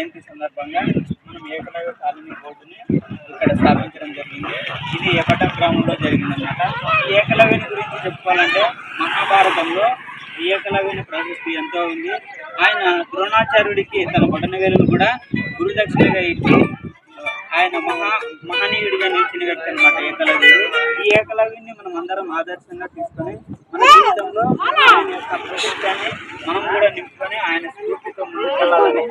జయంతి సందర్భంగా మనం ఏకలవ్య కాలనీ బోర్డుని ఇక్కడ స్థాపించడం జరిగింది. ఇది ఎపట గ్రామంలో జరిగిందన్నమాట. ఈ ఏకలవ్యుని గురించి చెప్పుకోవాలంటే మహాభారతంలో ఏకలవ్యుని ప్రశస్తి ఎంతో ఉంది. ఆయన ద్రోణాచార్యుడికి తన బొటనవేలును కూడా గురుదక్షిణగా ఇచ్చి ఆయన మహనీయుడిగా నిలిచిన వ్యక్తి అనమాట ఏకలవ్యుడు. ఈ ఏకలవ్యుని మనం అందరం ఆదర్శంగా తీసుకొని మన జీవితంలో ఆయన యొక్క ప్రశస్త్యాన్ని మనం కూడా నింపుకొని ఆయన స్ఫూర్తితో ముందుకెళ్ళాలని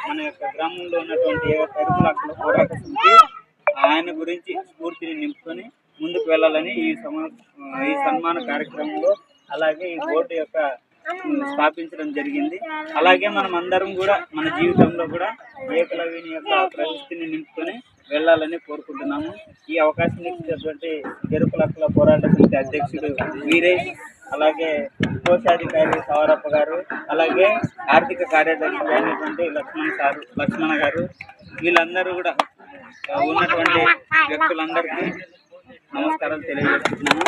మన యొక్క గ్రామంలో ఉన్నటువంటి ఎరుకులక్కల పోరాట సమితి ఆయన గురించి స్ఫూర్తిని నింపుకొని ముందుకు వెళ్ళాలని ఈ సన్మాన కార్యక్రమంలో అలాగే ఈ బోర్డు యొక్క స్థాపించడం జరిగింది. అలాగే మనం అందరం కూడా మన జీవితంలో కూడా ఏకలవ్యుని యొక్క ప్రశస్తిని నింపుకొని వెళ్ళాలని కోరుకుంటున్నాము. ఈ అవకాశం ఇచ్చినటువంటి ఎరుకులక్కల పోరాట సమితి అధ్యక్షుడు వీరేష్, అలాగే కోశాధికారి సవరప్ప గారు, అలాగే ఆర్థిక కార్యదర్శి అయినటువంటి లక్ష్మణ గారు, వీళ్ళందరూ కూడా ఉన్నటువంటి వ్యక్తులందరికీ నమస్కారాలు తెలియజేస్తున్నాము.